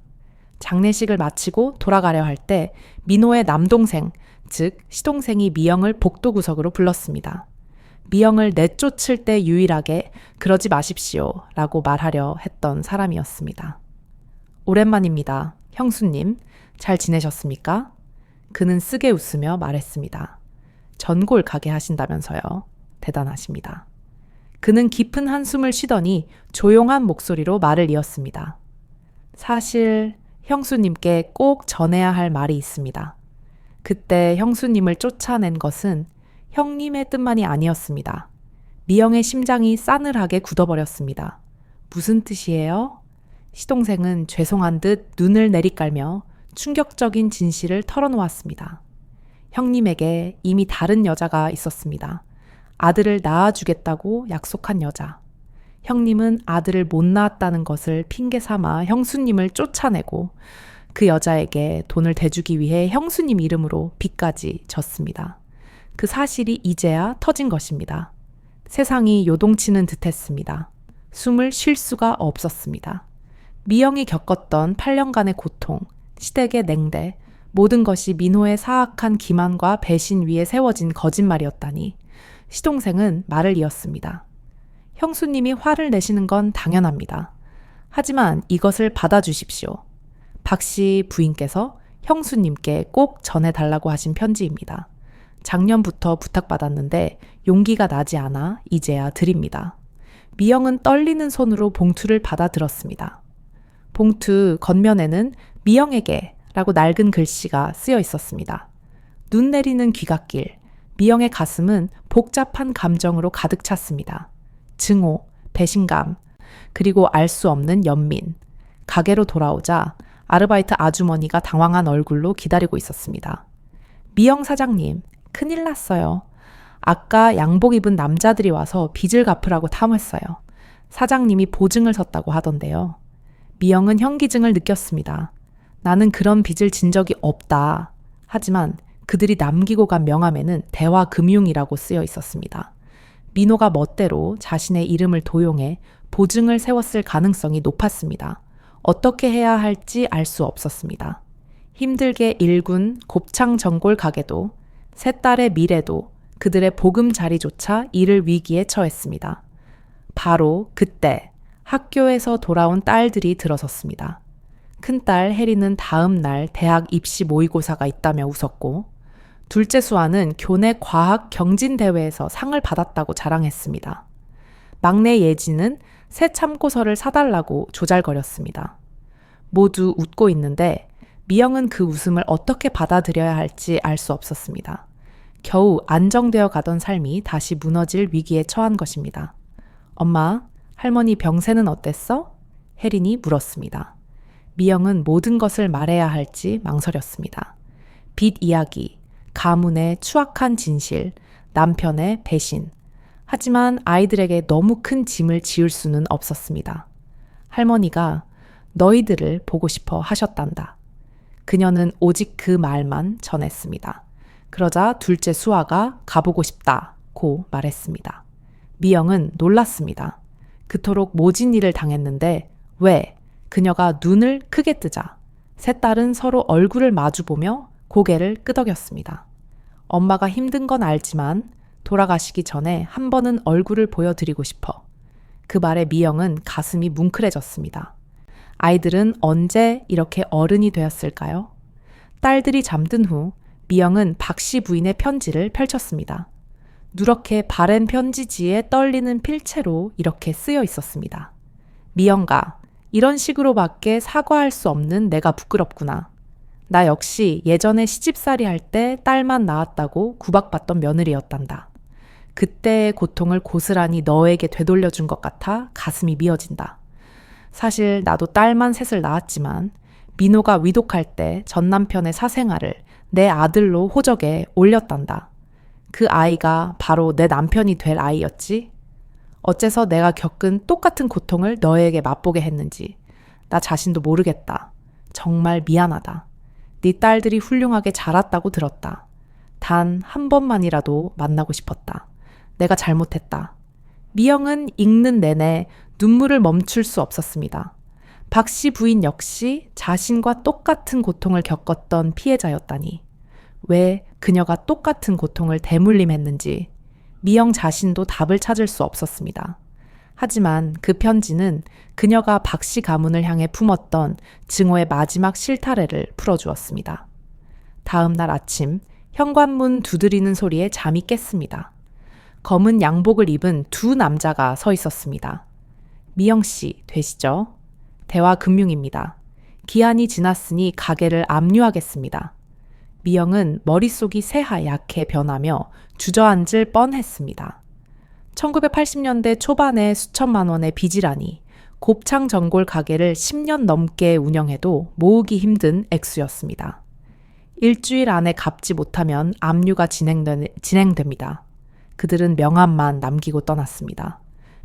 장례식을 마치고 돌아가려 할 때 민호의 남동생, 즉 시동생이 미영을 복도 구석으로 불렀습니다. 미영을 내쫓을 때 유일하게 그러지 마십시오 라고 말하려 했던 사람이었습니다. 오랜만입니다. 형수님, 잘 지내셨습니까? 그는 쓰게 웃으며 말했습니다. 전골 가게 하신다면서요. 대단하십니다. 그는 깊은 한숨을 쉬더니 조용한 목소리로 말을 이었습니다. 사실 형수님께 꼭 전해야 할 말이 있습니다. 그때 형수님을 쫓아낸 것은 형님의 뜻만이 아니었습니다. 미영의 심장이 싸늘하게 굳어버렸습니다. 무슨 뜻이에요? 시동생은 죄송한 듯 눈을 내리깔며 충격적인 진실을 털어놓았습니다. 형님에게 이미 다른 여자가 있었습니다. 아들을 낳아주겠다고 약속한 여자. 형님은 아들을 못 낳았다는 것을 핑계 삼아 형수님을 쫓아내고 그 여자에게 돈을 대주기 위해 형수님 이름으로 빚까지 졌습니다. 그 사실이 이제야 터진 것입니다. 세상이 요동치는 듯했습니다. 숨을 쉴 수가 없었습니다. 미영이 겪었던 8년간의 고통, 시댁의 냉대, 모든 것이 민호의 사악한 기만과 배신 위에 세워진 거짓말이었다니 시동생은 말을 이었습니다. 형수님이 화를 내시는 건 당연합니다. 하지만 이것을 받아주십시오. 박 씨 부인께서 형수님께 꼭 전해달라고 하신 편지입니다. 작년부터 부탁받았는데 용기가 나지 않아 이제야 드립니다. 미영은 떨리는 손으로 봉투를 받아 들었습니다. 봉투 겉면에는 미영에게 라고 낡은 글씨가 쓰여 있었습니다. 눈 내리는 귀갓길, 미영의 가슴은 복잡한 감정으로 가득 찼습니다. 증오, 배신감, 그리고 알 수 없는 연민. 가게로 돌아오자 아르바이트 아주머니가 당황한 얼굴로 기다리고 있었습니다. 미영 사장님, 큰일 났어요. 아까 양복 입은 남자들이 와서 빚을 갚으라고 탐했어요. 사장님이 보증을 섰다고 하던데요. 미영은 현기증을 느꼈습니다. 나는 그런 빚을 진 적이 없다. 하지만 그들이 남기고 간 명함에는 대화금융이라고 쓰여 있었습니다. 민호가 멋대로 자신의 이름을 도용해 보증을 세웠을 가능성이 높았습니다. 어떻게 해야 할지 알 수 없었습니다. 힘들게 일군 곱창 전골 가게도 세 딸의 미래도 그들의 보금자리조차 잃을 위기에 처했습니다. 바로 그때 학교에서 돌아온 딸들이 들어섰습니다. 큰딸 혜리는 다음 날 대학 입시 모의고사가 있다며 웃었고, 둘째 수아는 교내 과학 경진대회에서 상을 받았다고 자랑했습니다. 막내 예지는 새 참고서를 사달라고 조잘거렸습니다. 모두 웃고 있는데 미영은 그 웃음을 어떻게 받아들여야 할지 알 수 없었습니다. 겨우 안정되어 가던 삶이 다시 무너질 위기에 처한 것입니다. 엄마, 할머니 병세는 어땠어? 혜린이 물었습니다. 미영은 모든 것을 말해야 할지 망설였습니다. 빚 이야기, 가문의 추악한 진실, 남편의 배신. 하지만 아이들에게 너무 큰 짐을 지을 수는 없었습니다. 할머니가 너희들을 보고 싶어 하셨단다. 그녀는 오직 그 말만 전했습니다. 그러자 둘째 수아가 가보고 싶다고 말했습니다. 미영은 놀랐습니다. 그토록 모진 일을 당했는데 왜? 그녀가 눈을 크게 뜨자 세 딸은 서로 얼굴을 마주보며 고개를 끄덕였습니다. 엄마가 힘든 건 알지만 돌아가시기 전에 한 번은 얼굴을 보여드리고 싶어. 그 말에 미영은 가슴이 뭉클해졌습니다. 아이들은 언제 이렇게 어른이 되었을까요? 딸들이 잠든 후 미영은 박씨 부인의 편지를 펼쳤습니다. 누렇게 바랜 편지지에 떨리는 필체로 이렇게 쓰여 있었습니다. 미영가, 이런 식으로밖에 사과할 수 없는 내가 부끄럽구나. 나 역시 예전에 시집살이 할 때 딸만 낳았다고 구박받던 며느리였단다. 그때의 고통을 고스란히 너에게 되돌려준 것 같아 가슴이 미어진다. 사실 나도 딸만 셋을 낳았지만 민호가 위독할 때 전 남편의 사생아를 내 아들로 호적에 올렸단다. 그 아이가 바로 내 남편이 될 아이였지? 어째서 내가 겪은 똑같은 고통을 너에게 맛보게 했는지 나 자신도 모르겠다. 정말 미안하다. 네 딸들이 훌륭하게 자랐다고 들었다. 단 한 번만이라도 만나고 싶었다. 내가 잘못했다. 미영은 읽는 내내 눈물을 멈출 수 없었습니다. 박씨 부인 역시 자신과 똑같은 고통을 겪었던 피해자였다니. 왜 그녀가 똑같은 고통을 대물림했는지 미영 자신도 답을 찾을 수 없었습니다. 하지만 그 편지는 그녀가 박씨 가문을 향해 품었던 증오의 마지막 실타래를 풀어주었습니다. 다음 날 아침 현관문 두드리는 소리에 잠이 깼습니다. 검은 양복을 입은 두 남자가 서 있었습니다. 미영 씨 되시죠? 대화 금융입니다. 기한이 지났으니 가게를 압류하겠습니다. 미영은 머릿속이 새하얗게 변하며 주저앉을 뻔했습니다. 1980년대 초반에 수천만 원의 빚이라니 곱창 전골 가게를 10년 넘게 운영해도 모으기 힘든 액수였습니다. 일주일 안에 갚지 못하면 압류가 진행됩니다. 그들은 명함만 남기고 떠났습니다.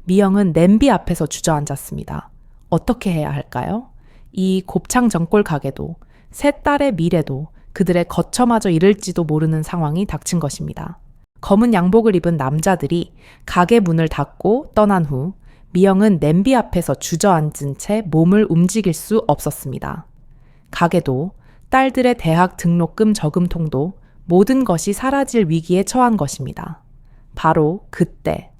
미영은 냄비 앞에서 주저앉았습니다. 어떻게 해야 할까요? 이 곱창 전골 가게도 세 딸의 미래도 그들의 거처마저 잃을지도 모르는 상황이 닥친 것입니다. 검은 양복을 입은 남자들이 가게 문을 닫고 떠난 후 미영은 냄비 앞에서 주저앉은 채 몸을 움직일 수 없었습니다. 가게도 딸들의 대학 등록금 저금통도 모든 것이 사라질 위기에 처한 것입니다. 바로 그때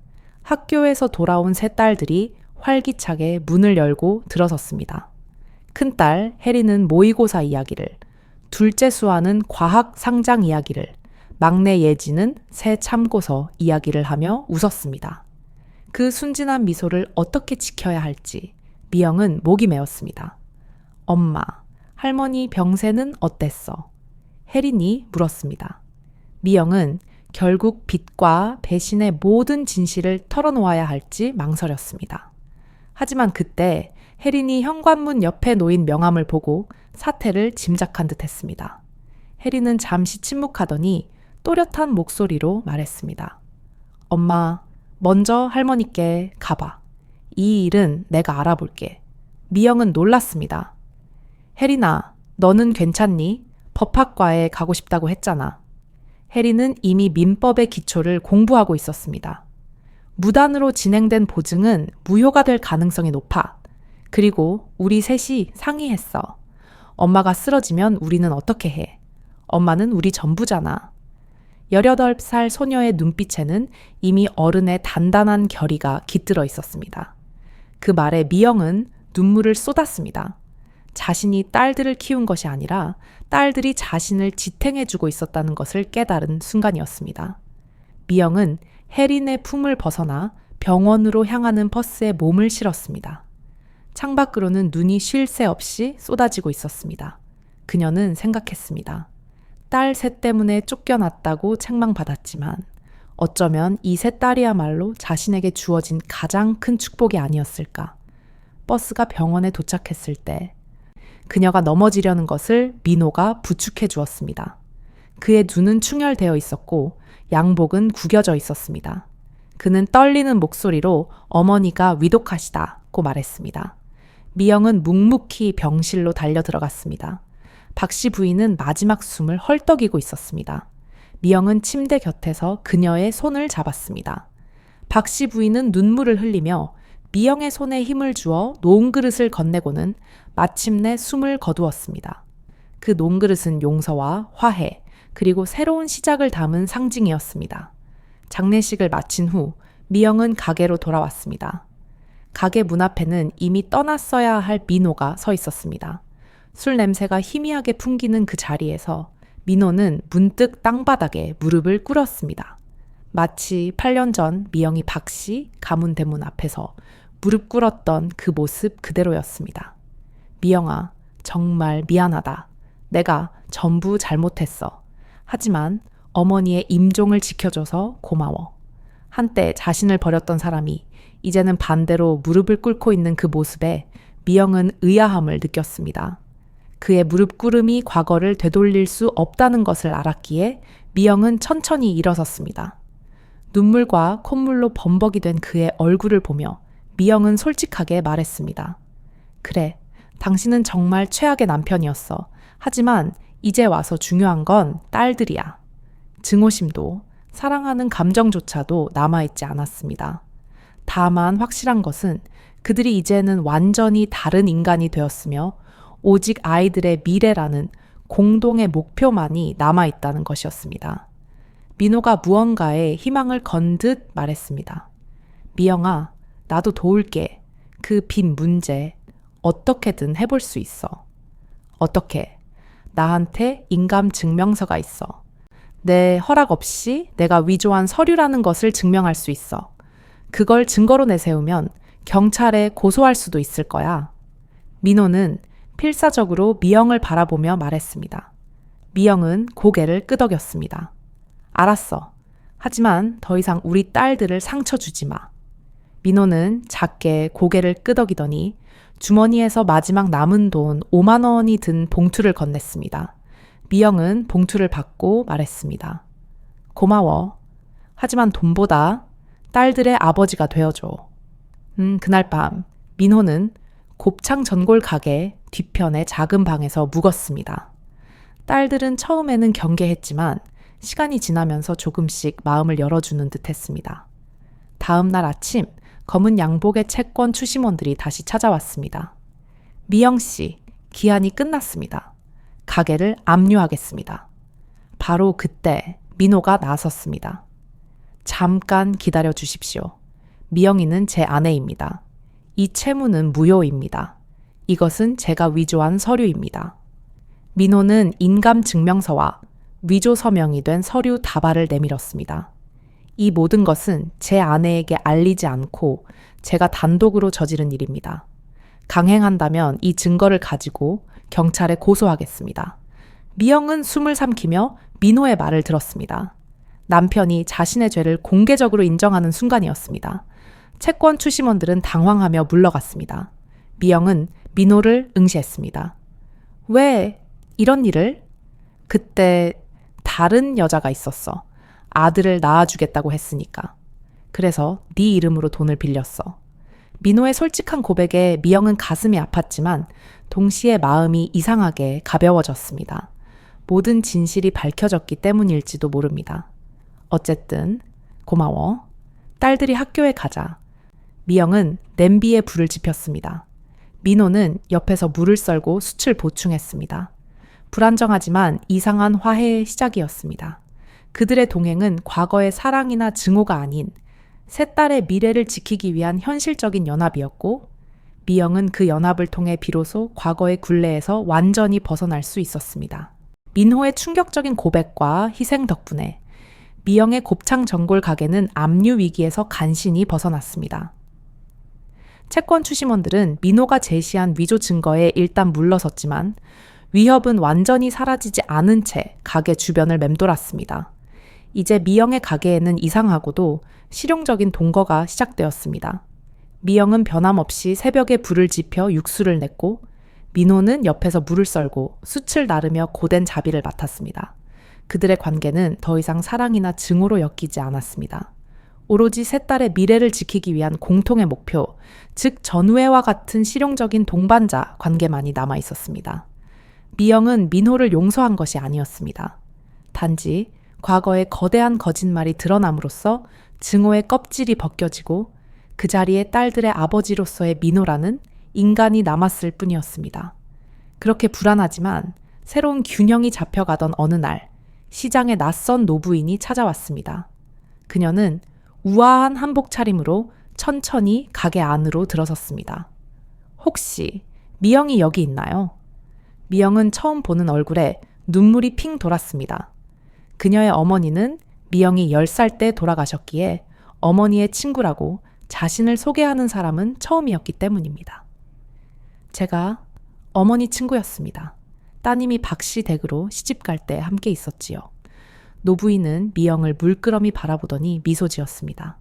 학교에서 돌아온 세 딸들이 활기차게 문을 열고 들어섰습니다. 큰딸 혜리는 모의고사 이야기를, 둘째 수아는 과학 상장 이야기를, 막내 예지는 새 참고서 이야기를 하며 웃었습니다. 그 순진한 미소를 어떻게 지켜야 할지 미영은 목이 메었습니다. 엄마, 할머니 병세는 어땠어? 혜린이 물었습니다. 미영은 결국 빚과 배신의 모든 진실을 털어놓아야 할지 망설였습니다. 하지만 그때 혜린이 현관문 옆에 놓인 명함을 보고 사태를 짐작한 듯 했습니다. 혜린은 잠시 침묵하더니 또렷한 목소리로 말했습니다. 엄마, 먼저 할머니께 가봐. 이 일은 내가 알아볼게. 미영은 놀랐습니다. 혜린아, 너는 괜찮니? 법학과에 가고 싶다고 했잖아. 혜린은 이미 민법의 기초를 공부하고 있었습니다. 무단으로 진행된 보증은 무효가 될 가능성이 높아. 그리고 우리 셋이 상의했어. 엄마가 쓰러지면 우리는 어떻게 해? 엄마는 우리 전부잖아. 18살 소녀의 눈빛에는 이미 어른의 단단한 결의가 깃들어 있었습니다. 그 말에 미영은 눈물을 쏟았습니다. 자신이 딸들을 키운 것이 아니라 딸들이 자신을 지탱해주고 있었다는 것을 깨달은 순간이었습니다. 미영은 혜린의 품을 벗어나 병원으로 향하는 버스에 몸을 실었습니다. 창밖으로는 눈이 쉴 새 없이 쏟아지고 있었습니다. 그녀는 생각했습니다. 딸 셋 때문에 쫓겨났다고 책망받았지만 어쩌면 이 세 딸이야말로 자신에게 주어진 가장 큰 축복이 아니었을까. 버스가 병원에 도착했을 때 그녀가 넘어지려는 것을 민호가 부축해 주었습니다. 그의 눈은 충혈되어 있었고 양복은 구겨져 있었습니다. 그는 떨리는 목소리로 어머니가 위독하시다고 말했습니다. 미영은 묵묵히 병실로 달려 들어갔습니다. 박씨 부인은 마지막 숨을 헐떡이고 있었습니다. 미영은 침대 곁에서 그녀의 손을 잡았습니다. 박씨 부인은 눈물을 흘리며 미영의 손에 힘을 주어 논그릇을 건네고는 마침내 숨을 거두었습니다. 그 논그릇은 용서와 화해, 그리고 새로운 시작을 담은 상징이었습니다. 장례식을 마친 후 미영은 가게로 돌아왔습니다. 가게 문 앞에는 이미 떠났어야 할 민호가 서 있었습니다. 술 냄새가 희미하게 풍기는 그 자리에서 민호는 문득 땅바닥에 무릎을 꿇었습니다. 마치 8년 전 미영이 박씨 가문 대문 앞에서 무릎 꿇었던 그 모습 그대로였습니다. 미영아, 정말 미안하다. 내가 전부 잘못했어. 하지만 어머니의 임종을 지켜줘서 고마워. 한때 자신을 버렸던 사람이 이제는 반대로 무릎을 꿇고 있는 그 모습에 미영은 의아함을 느꼈습니다. 그의 무릎 꿇음이 과거를 되돌릴 수 없다는 것을 알았기에 미영은 천천히 일어섰습니다. 눈물과 콧물로 범벅이 된 그의 얼굴을 보며 미영은 솔직하게 말했습니다. 그래, 당신은 정말 최악의 남편이었어. 하지만 이제 와서 중요한 건 딸들이야. 증오심도 사랑하는 감정조차도 남아있지 않았습니다. 다만 확실한 것은 그들이 이제는 완전히 다른 인간이 되었으며 오직 아이들의 미래라는 공동의 목표만이 남아있다는 것이었습니다. 민호가 무언가에 희망을 건 듯 말했습니다. 미영아, 나도 도울게. 그 빈 문제 어떻게든 해볼 수 있어. 어떻게? 나한테 인감 증명서가 있어. 내 허락 없이 내가 위조한 서류라는 것을 증명할 수 있어. 그걸 증거로 내세우면 경찰에 고소할 수도 있을 거야. 민호는 필사적으로 미영을 바라보며 말했습니다. 미영은 고개를 끄덕였습니다. 알았어. 하지만 더 이상 우리 딸들을 상처 주지 마. 민호는 작게 고개를 끄덕이더니 주머니에서 마지막 남은 돈 5만 원이 든 봉투를 건넸습니다. 미영은 봉투를 받고 말했습니다. 고마워. 하지만 돈보다 딸들의 아버지가 되어줘. 그날 밤 민호는 곱창 전골 가게 뒤편의 작은 방에서 묵었습니다. 딸들은 처음에는 경계했지만 시간이 지나면서 조금씩 마음을 열어주는 듯 했습니다. 다음 날 아침 검은 양복의 채권 추심원들이 다시 찾아왔습니다. 미영 씨, 기한이 끝났습니다. 가게를 압류하겠습니다. 바로 그때 민호가 나섰습니다. 잠깐 기다려 주십시오. 미영이는 제 아내입니다. 이 채무는 무효입니다. 이것은 제가 위조한 서류입니다. 민호는 인감증명서와 위조 서명이 된 서류 다발을 내밀었습니다. 이 모든 것은 제 아내에게 알리지 않고 제가 단독으로 저지른 일입니다. 강행한다면 이 증거를 가지고 경찰에 고소하겠습니다. 미영은 숨을 삼키며 민호의 말을 들었습니다. 남편이 자신의 죄를 공개적으로 인정하는 순간이었습니다. 채권 추심원들은 당황하며 물러갔습니다. 미영은 민호를 응시했습니다. 왜 이런 일을? 그때 다른 여자가 있었어. 아들을 낳아주겠다고 했으니까. 그래서 네 이름으로 돈을 빌렸어. 민호의 솔직한 고백에 미영은 가슴이 아팠지만 동시에 마음이 이상하게 가벼워졌습니다. 모든 진실이 밝혀졌기 때문일지도 모릅니다. 어쨌든 고마워. 딸들이 학교에 가자. 미영은 냄비에 불을 지폈습니다. 민호는 옆에서 물을 썰고 숯을 보충했습니다. 불안정하지만 이상한 화해의 시작이었습니다. 그들의 동행은 과거의 사랑이나 증오가 아닌 세 딸의 미래를 지키기 위한 현실적인 연합이었고 미영은 그 연합을 통해 비로소 과거의 굴레에서 완전히 벗어날 수 있었습니다. 민호의 충격적인 고백과 희생 덕분에 미영의 곱창 전골 가게는 압류 위기에서 간신히 벗어났습니다. 채권 추심원들은 민호가 제시한 위조 증거에 일단 물러섰지만 위협은 완전히 사라지지 않은 채 가게 주변을 맴돌았습니다. 이제 미영의 가게에는 이상하고도 실용적인 동거가 시작되었습니다. 미영은 변함없이 새벽에 불을 지펴 육수를 냈고 민호는 옆에서 물을 썰고 숯을 나르며 고된 자비를 맡았습니다. 그들의 관계는 더 이상 사랑이나 증오로 엮이지 않았습니다. 오로지 세 딸의 미래를 지키기 위한 공통의 목표, 즉 전우애와 같은 실용적인 동반자 관계만이 남아 있었습니다. 미영은 민호를 용서한 것이 아니었습니다. 단지 과거의 거대한 거짓말이 드러남으로써 증오의 껍질이 벗겨지고 그 자리에 딸들의 아버지로서의 민호라는 인간이 남았을 뿐이었습니다. 그렇게 불안하지만 새로운 균형이 잡혀가던 어느 날 시장에 낯선 노부인이 찾아왔습니다. 그녀는 우아한 한복 차림으로 천천히 가게 안으로 들어섰습니다. 혹시 미영이 여기 있나요? 미영은 처음 보는 얼굴에 눈물이 핑 돌았습니다. 그녀의 어머니는 미영이 10살 때 돌아가셨기에 어머니의 친구라고 자신을 소개하는 사람은 처음이었기 때문입니다. 제가 어머니 친구였습니다. 따님이 박씨 댁으로 시집갈 때 함께 있었지요. 노부인은 미영을 물끄러미 바라보더니 미소 지었습니다.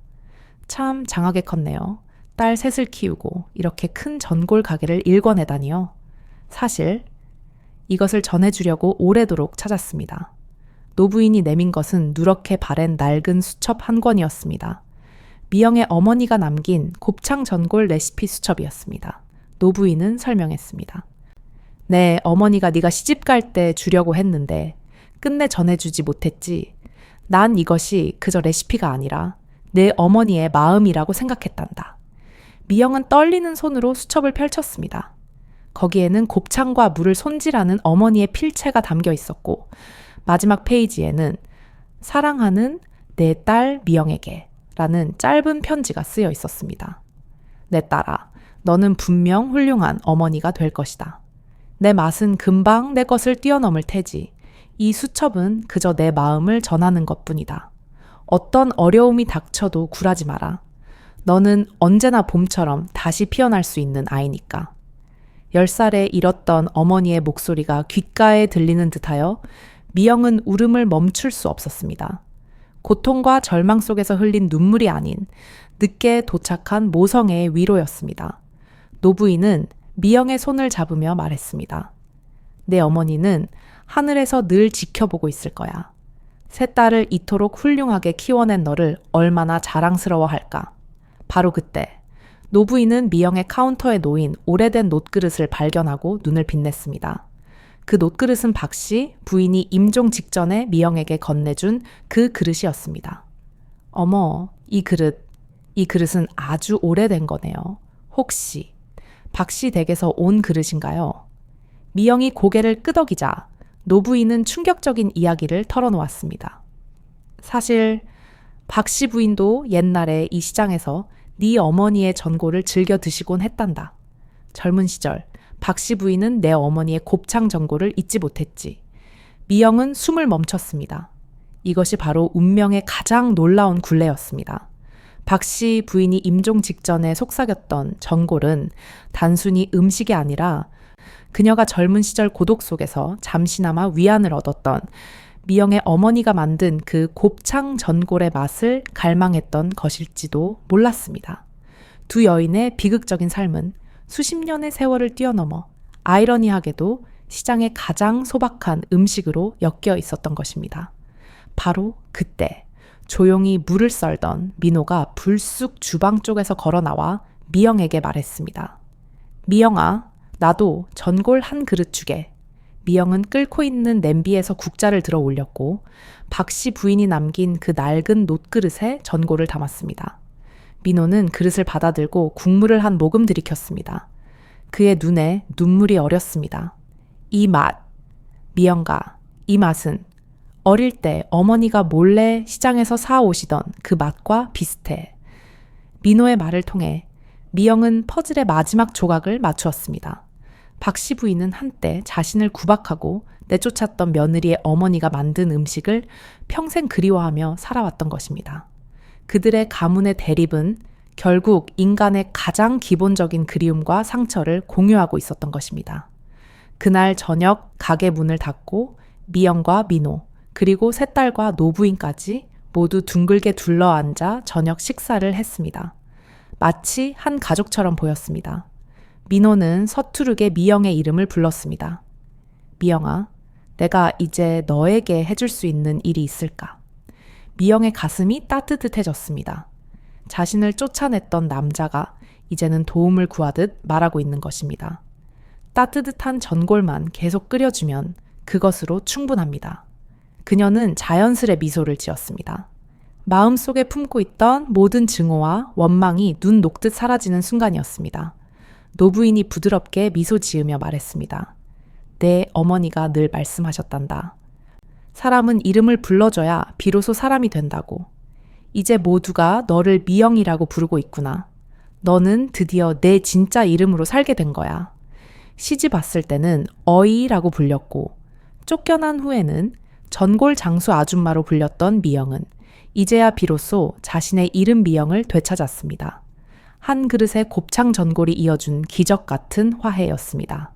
참 장하게 컸네요. 딸 셋을 키우고 이렇게 큰 전골 가게를 일궈내다니요. 사실 이것을 전해주려고 오래도록 찾았습니다. 노부인이 내민 것은 누렇게 바랜 낡은 수첩 한 권이었습니다. 미영의 어머니가 남긴 곱창 전골 레시피 수첩이었습니다. 노부인은 설명했습니다. 네, 어머니가 네가 시집갈 때 주려고 했는데 끝내 전해주지 못했지. 난 이것이 그저 레시피가 아니라 내 어머니의 마음이라고 생각했단다. 미영은 떨리는 손으로 수첩을 펼쳤습니다. 거기에는 곱창과 물을 손질하는 어머니의 필체가 담겨 있었고 마지막 페이지에는 사랑하는 내 딸 미영에게 라는 짧은 편지가 쓰여 있었습니다. 내 딸아, 너는 분명 훌륭한 어머니가 될 것이다. 내 맛은 금방 내 것을 뛰어넘을 테지. 이 수첩은 그저 내 마음을 전하는 것뿐이다. 어떤 어려움이 닥쳐도 굴하지 마라. 너는 언제나 봄처럼 다시 피어날 수 있는 아이니까. 10살에 잃었던 어머니의 목소리가 귓가에 들리는 듯하여 미영은 울음을 멈출 수 없었습니다. 고통과 절망 속에서 흘린 눈물이 아닌 늦게 도착한 모성애의 위로였습니다. 노부인은 미영의 손을 잡으며 말했습니다. 내 어머니는 하늘에서 늘 지켜보고 있을 거야. 세 딸을 이토록 훌륭하게 키워낸 너를 얼마나 자랑스러워할까. 바로 그때 노부인은 미영의 카운터에 놓인 오래된 놋그릇을 발견하고 눈을 빛냈습니다. 그 놋그릇은 박씨 부인이 임종 직전에 미영에게 건네준 그 그릇이었습니다. 어머, 이 그릇은 아주 오래된 거네요. 혹시 박씨 댁에서 온 그릇인가요? 미영이 고개를 끄덕이자 노부인은 충격적인 이야기를 털어놓았습니다. 사실 박씨 부인도 옛날에 이 시장에서 네 어머니의 전골을 즐겨 드시곤 했단다. 젊은 시절 박씨 부인은 내 어머니의 곱창 전골을 잊지 못했지. 미영은 숨을 멈췄습니다. 이것이 바로 운명의 가장 놀라운 굴레였습니다. 박씨 부인이 임종 직전에 속삭였던 전골은 단순히 음식이 아니라 그녀가 젊은 시절 고독 속에서 잠시나마 위안을 얻었던 미영의 어머니가 만든 그 곱창 전골의 맛을 갈망했던 것일지도 몰랐습니다. 두 여인의 비극적인 삶은 수십 년의 세월을 뛰어넘어 아이러니하게도 시장의 가장 소박한 음식으로 엮여 있었던 것입니다. 바로 그때 조용히 물을 썰던 민호가 불쑥 주방 쪽에서 걸어 나와 미영에게 말했습니다. 미영아, 나도 전골 한 그릇 주게. 미영은 끓고 있는 냄비에서 국자를 들어 올렸고 박씨 부인이 남긴 그 낡은 놋그릇에 전골을 담았습니다. 민호는 그릇을 받아들고 국물을 한 모금 들이켰습니다. 그의 눈에 눈물이 어렸습니다. 이 맛, 미영가, 이 맛은 어릴 때 어머니가 몰래 시장에서 사오시던 그 맛과 비슷해. 민호의 말을 통해 미영은 퍼즐의 마지막 조각을 맞추었습니다. 박씨 부인은 한때 자신을 구박하고 내쫓았던 며느리의 어머니가 만든 음식을 평생 그리워하며 살아왔던 것입니다. 그들의 가문의 대립은 결국 인간의 가장 기본적인 그리움과 상처를 공유하고 있었던 것입니다. 그날 저녁 가게 문을 닫고 미영과 민호, 그리고 세 딸과 노부인까지 모두 둥글게 둘러앉아 저녁 식사를 했습니다. 마치 한 가족처럼 보였습니다. 민호는 서투르게 미영의 이름을 불렀습니다. 미영아, 내가 이제 너에게 해줄 수 있는 일이 있을까? 미영의 가슴이 따뜻해졌습니다. 자신을 쫓아냈던 남자가 이제는 도움을 구하듯 말하고 있는 것입니다. 따뜻한 전골만 계속 끓여주면 그것으로 충분합니다. 그녀는 자연스레 미소를 지었습니다. 마음속에 품고 있던 모든 증오와 원망이 눈 녹듯 사라지는 순간이었습니다. 노부인이 부드럽게 미소 지으며 말했습니다. 내 어머니가 늘 말씀하셨단다. 사람은 이름을 불러줘야 비로소 사람이 된다고. 이제 모두가 너를 미영이라고 부르고 있구나. 너는 드디어 내 진짜 이름으로 살게 된 거야. 시집 왔을 때는 어이라고 불렸고 쫓겨난 후에는 전골 장수 아줌마로 불렸던 미영은 이제야 비로소 자신의 이름 미영을 되찾았습니다. 한 그릇의 곱창 전골이 이어준 기적 같은 화해였습니다.